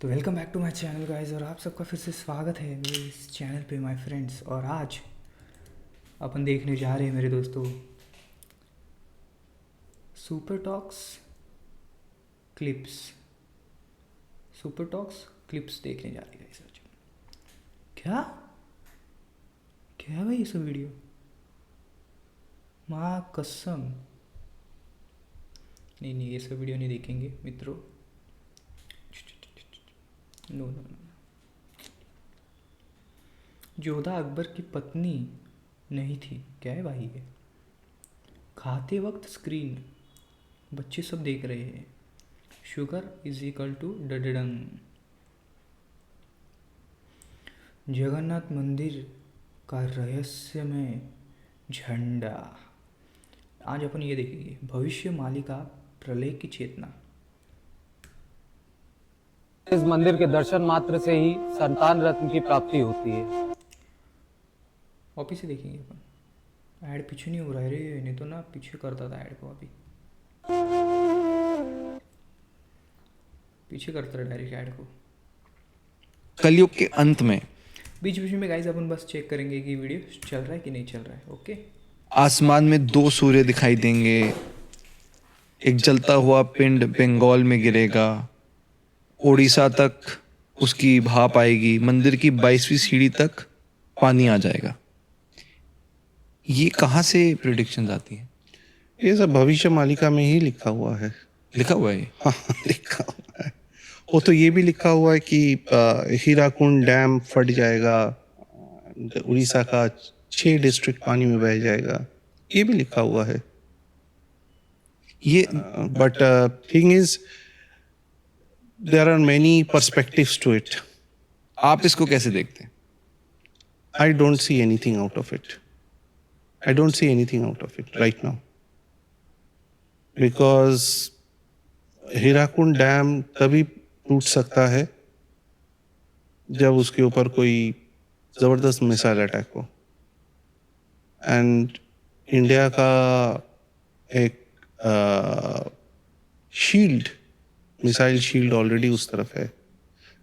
तो welcome back to my channel guys, और आप सबका फिर से स्वागत है मेरे इस चैनल पे माय फ्रेंड्स। और आज अपन देखने जा रहे हैं मेरे दोस्तों super talks clips. Super talks clips देखने जा रहे हैं गाइस आज। क्या क्या है भाई ये सब वीडियो? माँ कसम, नहीं ये सब वीडियो नहीं देखेंगे मित्रों। No no no. Jodha Akbar की पत्नी नहीं थी, क्या है भाई ये? खाते वक्त स्क्रीन, बच्चे सब देख रहे हैं। शुगर इज इक्वल टू डडडंग। जगन्नाथ मंदिर का रहस्यमय झंडा। आज अपन ये देखेंगे भविष्य मालिका प्रलय की चेतना। इस मंदिर के दर्शन मात्र से ही संतान रत्न की प्राप्ति होती है। वापिस से देखेंगे अपन। ऐड पीछे नहीं हो रहा है रे, नहीं तो ना पीछे करता था ऐड को। अभी पीछे करता था डायरेक्ट ऐड को। कलयुग के अंत में बीच बीच में गाइस अपन बस चेक करेंगे कि वीडियो चल रहा है कि नहीं चल रहा है। ओके। आसमान में दो सूर्य दिखाई देंगे। एक जलता हुआ पिंड बंगाल में गिरेगा, ओडिशा तक उसकी भाप आएगी, मंदिर की 22वीं सीढ़ी तक पानी आ जाएगा। ये कहाँ से प्रिडिक्शंस आती हैं? ये सब भविष्य मालिका में ही लिखा हुआ है। लिखा हुआ है? हाँ, लिखा हुआ है। वो तो ये भी लिखा हुआ है कि हीराकुंड डैम फट जाएगा, उड़ीसा का 6 डिस्ट्रिक्ट पानी में बह जाएगा, ये भी लिखा हुआ है। ये but thing is there are many perspectives to it. आप इसको कैसे देखते हैं? I don't see anything out of it. I don't see anything out of it right now, because Hirakud dam तभी टूट सकता है जब उसके ऊपर कोई जबरदस्त मिसाइल अटैक हो। एंड इंडिया का एक शील्ड, मिसाइल शील्ड ऑलरेडी उस तरफ है,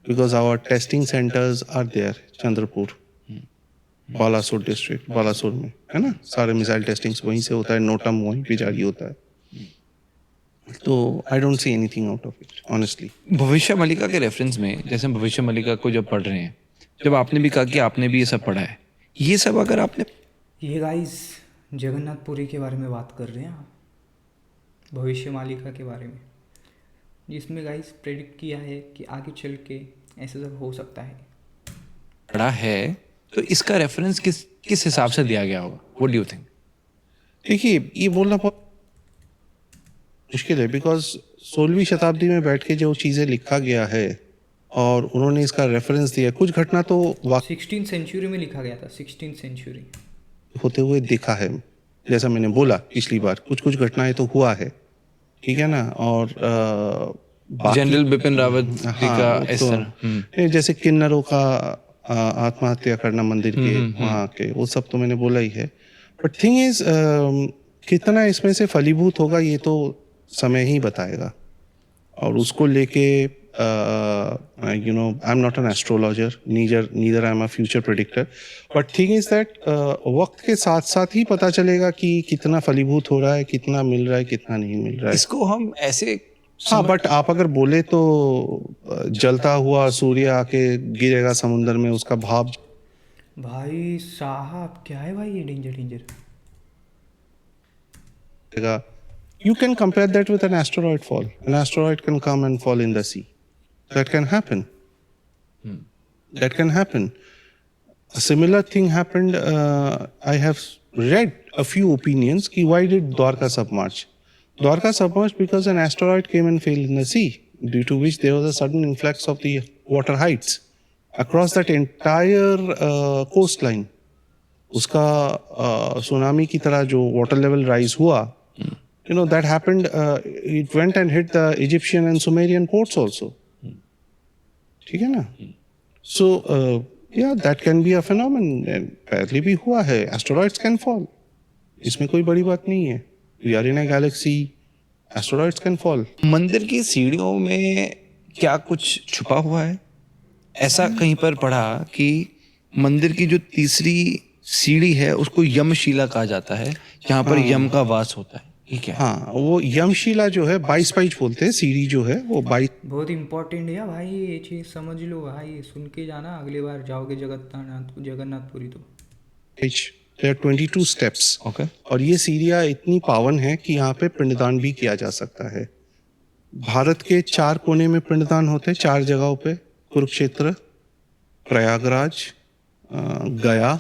because our testing centres are there. Chandrapur, Balasore district, Balasore में है ना, सारे मिसाइल टेस्टिंग्स वहीं से होता है, नोटम वहीं पे जारी होता है। तो आई don't see anything out of it honestly. भविष्य मालिका के रेफरेंस में, जैसे हम भविष्य मालिका को जब पढ़ रहे हैं, जब आपने भी कहा कि आपने भी ये सब पढ़ा है, ये सब अगर आपने ये गाइस जगन्नाथपुरी के बारे में बात कर रहे हैं, भविष्य मालिका के बारे में, जिसमें गाइस प्रेडिक्ट किया है कि आगे चल के ऐसा सब हो सकता है। पढ़ा है तो इसका रेफरेंस किस किस हिसाब से दिया गया होगा? What do you think? देखिए, ये बोलना बहुत मुश्किल है, बिकॉज 16वीं शताब्दी में बैठ के जो चीज़ें लिखा गया है और उन्होंने इसका रेफरेंस दिया, कुछ घटना तो 16th सेंचुरी में लिखा गया था। 16th सेंचुरी होते हुए देखा है। जैसा मैंने बोला पिछली बार, कुछ कुछ घटनाएं तो हुआ है, ठीक है ना। और जनरल बिपिन रावत जी हाँ, का वो इस तो तरह जैसे किन्नरों का आत्महत्या करना मंदिर के वहाँ के, वो सब तो मैंने बोला ही है। बट थिंग इज कितना इसमें से फलीभूत होगा ये तो समय ही बताएगा। और उसको लेके I am not an astrologer, neither I am a future predictor, but thing is that वक्त के साथ साथ ही पता चलेगा कि कितना फलीभूत हो रहा है, कितना मिल रहा है, कितना नहीं मिल रहा है। इसको हम ऐसे हाँ, बट आप अगर बोले तो जलता हुआ सूर्य आके गिरेगा समुद्र में, उसका भाप भाई साहब, क्या है भाई ये? Danger danger. जाएगा। You can compare that with an asteroid fall. An asteroid can come and fall in the sea. That can happen. That can happen. A similar thing happened. I have read a few opinions. Ki why did Dwarka submerge? Dwarka submerged because an asteroid came and fell in the sea, due to which there was a sudden influx of the water heights across that entire coastline. उसका tsunami की तरह जो water level rise हुआ, that happened, it went and hit the Egyptian and Sumerian ports also. ठीक है ना? So yeah, that can be a phenomenon. पहले भी हुआ है, asteroids can fall. इसमें कोई बड़ी बात नहीं है। We are in a galaxy, asteroids can fall. मंदिर की सीढ़ियों में क्या कुछ छुपा हुआ है? ऐसा कहीं पर पढ़ा कि मंदिर की जो तीसरी सीढ़ी है उसको यमशिला कहा जाता है, जहाँ पर यम का वास होता है। ठीक है। हाँ, वो यमशिला जो है 22 बोलते हैं, सीढ़ी जो है वो 22। बहुत इम्पोर्टेंट है भाई, ये चीज़ समझ लो भाई, सुन के जाना अगली बार जाओगे जगन्नाथपुरी तो। There are 22 steps. ओके। और ये सीढ़ियाँ इतनी पावन है कि यहाँ पे पिंडदान भी किया जा सकता है। भारत के 4 कोने में पिंडदान होते हैं, 4 जगहों पे, कुरुक्षेत्र, प्रयागराज, गया,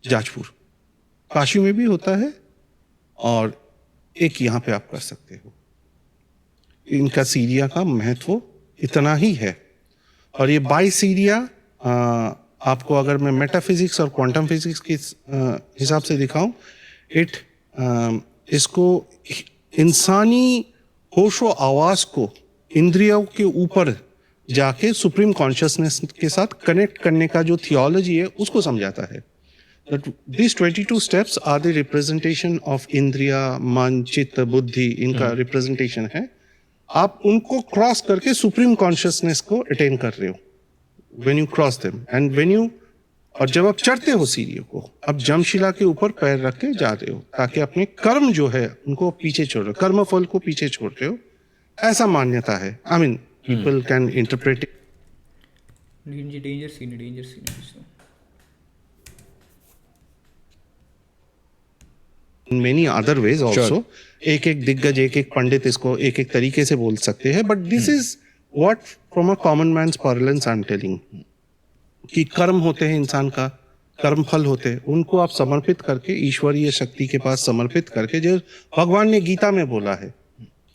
जाजपुर। काशी में भी होता है और एक यहाँ पे आप कर सकते हो। इनका सीढ़ियाँ का महत्व इतना ही है। और ये 22 सीढ़ियाँ आपको अगर मैं मेटाफिजिक्स और क्वांटम फिजिक्स के हिसाब से दिखाऊं, इसको इंसानी होशो आवाज को इंद्रियों के ऊपर जाके सुप्रीम कॉन्शियसनेस के साथ कनेक्ट करने का जो थियोलॉजी है उसको समझाता है। These 22 steps are the representation of इंद्रिया, मन, चित्त, बुद्धि, इनका रिप्रेजेंटेशन है। आप उनको क्रॉस करके सुप्रीम कॉन्शियसनेस को अटेन कर रहे हो when you cross them and when you, और जब आप चढ़ते हो सीढ़ियों को, अब जमशिला के ऊपर पैर रख के जा रहे हो ताकि अपने कर्म जो है उनको पीछे छोड़ रहे हो, कर्म फल को पीछे छोड़ रहे हो, ऐसा मान्यता है। I mean people can interpret danger scene है। in many other ways also. एक एक दिग्गज, एक एक पंडित इसको एक एक तरीके से बोल सकते हैं, but this is what from a common man's parlance I am telling, कि कर्म होते हैं इंसान का, कर्म फल होते हैं, उनको आप समर्पित करके ईश्वरीय शक्ति के पास समर्पित करके, जो भगवान ने गीता में बोला है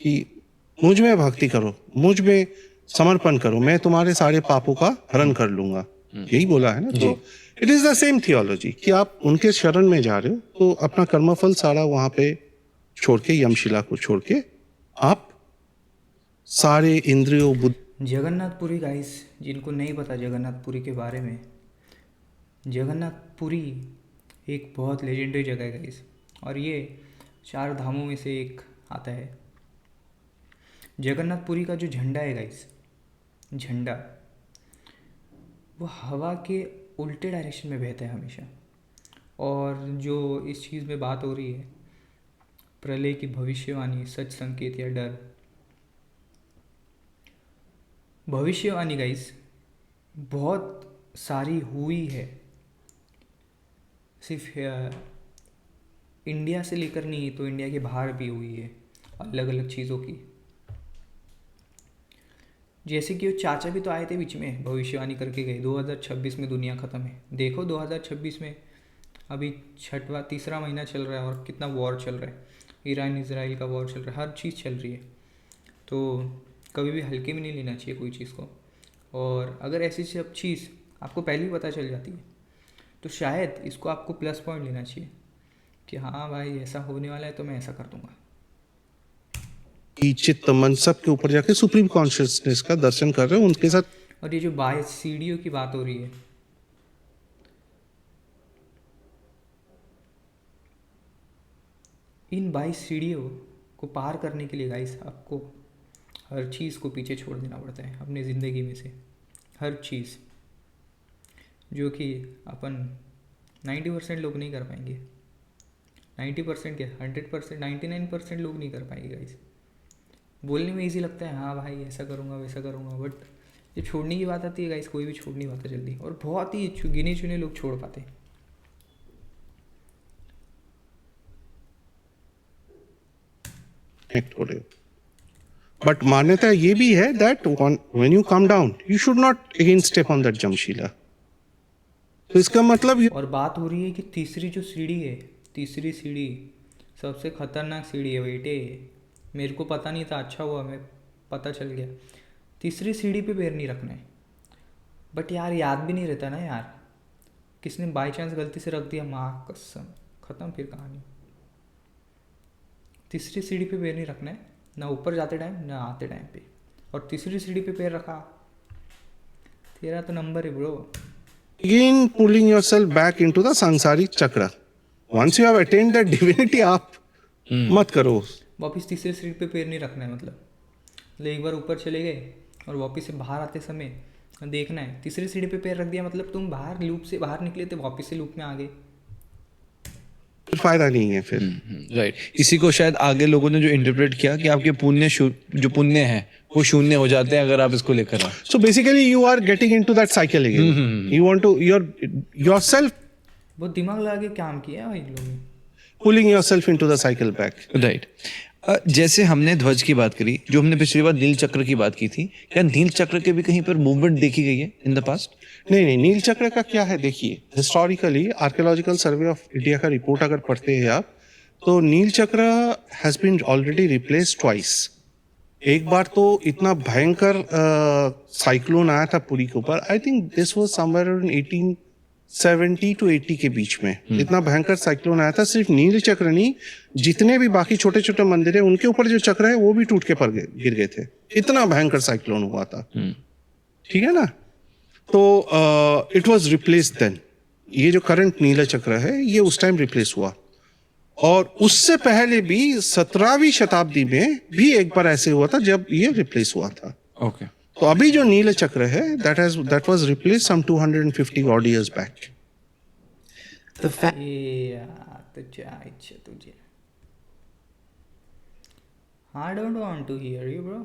कि मुझ में भक्ति करो, मुझ में समर्पण करो, मैं तुम्हारे सारे पापों का हरण कर लूंगा, यही बोला है ना। तो it is the same theology कि आप उनके शरण में जा रहे हो तो अपना कर्मफल सारा वहां पे छोड़ के, यमशिला को छोड़ के, आप सारे इंद्रियों बुद्धि। जगन्नाथपुरी गाइस, जिनको नहीं पता जगन्नाथपुरी के बारे में, जगन्नाथपुरी एक बहुत लेजेंडरी जगह है गाइस, और ये 4 धामों में से एक आता है। जगन्नाथपुरी का जो झंडा है गाइस, झंडा वो हवा के उल्टे डायरेक्शन में बहता है हमेशा। और जो इस चीज़ में बात हो रही है, प्रलय की भविष्यवाणी, सच संकेत या डर, भविष्यवाणी गाइस बहुत सारी हुई है, सिर्फ इंडिया से लेकर नहीं तो इंडिया के बाहर भी हुई है, अलग अलग चीज़ों की। जैसे कि वो चाचा भी तो आए थे बीच में, भविष्यवाणी करके गए 2026 में दुनिया ख़त्म है। देखो 2026 में अभी तीसरा महीना चल रहा है और कितना वॉर चल रहा है, ईरान इजराइल का वॉर चल रहा है, हर चीज़ चल रही है। तो कभी भी हल्के में नहीं लेना चाहिए कोई चीज़ को। और अगर ऐसी सब चीज़ आपको पहले ही पता चल जाती है तो शायद इसको आपको प्लस पॉइंट लेना चाहिए कि हाँ भाई ऐसा होने वाला है तो मैं ऐसा कर दूंगा। चित्त मन सब के ऊपर जाके सुप्रीम कॉन्शियसनेस का दर्शन कर रहे हो उनके साथ। और ये जो 22 सीढ़ियों की बात हो रही है, इन 22 सीढ़ियों को पार करने के लिए गाइस आपको हर चीज़ को पीछे छोड़ देना पड़ता है अपनी ज़िंदगी में से, हर चीज़, जो कि अपन 90% लोग नहीं कर पाएंगे। 90% क्या, 100%, 99% लोग नहीं कर पाएंगे गाइस। बोलने में इजी लगता है, हाँ भाई ऐसा करूँगा वैसा करूँगा, बट जब छोड़ने की बात आती है गाइस, कोई भी छोड़ नहीं पाता जल्दी, और बहुत ही गिने चुने लोग छोड़ पाते हैं। हो रहे हो, बट मान्यता ये भी है that when you come down you should not again step on that जमशिला। तो इसका मतलब और बात हो रही है कि तीसरी जो सीढ़ी है, तीसरी सीढ़ी सबसे खतरनाक सीढ़ी है बेटे। मेरे को पता नहीं था, अच्छा हुआ मैं पता चल गया। तीसरी सीढ़ी पे पैर नहीं रखना है, बट यार याद भी नहीं रहता ना यार, किसने बाई चांस गलती से रख दिया, माँ कसम, ख़त्म फिर कहानी। तीसरी सीढ़ी पे पैर नहीं रखना है, ना ऊपर जाते टाइम ना आते टाइम पे। और तीसरी सीढ़ी पे पैर रखा, तेरा तो नंबर है bro. again pulling yourself back into the सांसारिक चक्र। once you have attained that divinity, आप मत करो। वापिस तीसरी सीढ़ी पे पैर नहीं रखना है, मतलब एक बार ऊपर चले गए और वापस से बाहर आते समय देखना है, तीसरी सीढ़ी पे पैर रख दिया मतलब तुम बाहर लूप से बाहर निकले थे, वापस से लूप में आ गए। फिर फायदा नहीं है फिर। राइट। इसी को शायद आगे लोगों ने जो इंटरप्रेट किया कि आपके जो पुण्य है वो शून्य हो जाते हैं अगर आप इसको लेकर आओ। So basically you are getting into that cycle again. You want to yourself बहुत दिमाग लगा के काम किया भाई लोगों ने। pulling yourself into the cycle back. Right. जैसे हमने ध्वज की बात करी, जो हमने पिछली बार नील चक्र की बात की थी, क्या नील चक्र के भी कहीं पर मूवमेंट देखी गई है इन द पास्ट? नहीं, नील चक्र का क्या है देखिए, historically archaeological survey of India का रिपोर्ट अगर पढ़ते हैं आप, तो Neel Chakra has been already replaced twice. एक बार तो इतना भयंकर साइक्लोन आया था पुरी के ऊपर, I think this was somewhere in 1870 to 80 के बीच में। इतना भयंकर साइक्लोन आया था, सिर्फ नील चक्र नहीं, जितने भी बाकी छोटे छोटे मंदिर है उनके ऊपर जो चक्र है वो भी टूट के गिर गए थे, इतना भयंकर साइक्लोन हुआ था। ठीक है ना? तो इट वाज रिप्लेस्ड देन। ये जो करंट नीला चक्र है ये उस टाइम रिप्लेस हुआ, और उससे पहले भी 17वीं शताब्दी में भी एक बार ऐसे हुआ था जब ये रिप्लेस हुआ था। ओके। तो अभी जो नील चक्र है that was replaced some 250 odd years back. ये यार तुझे अच्छा तुझे I don't want to hear you bro.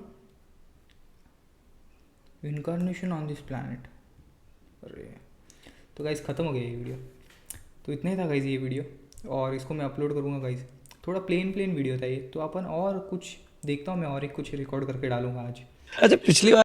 Incarnation on this planet. अरे तो गाइस ख़त्म हो गया ये वीडियो। तो इतना ही था गाइस ये वीडियो, और इसको मैं अपलोड करूँगा गाइस। थोड़ा प्लेन वीडियो था ये, तो अपन और कुछ देखता हूँ मैं, और एक कुछ रिकॉर्ड करके डालूंगा आज। अच्छा, पिछली बार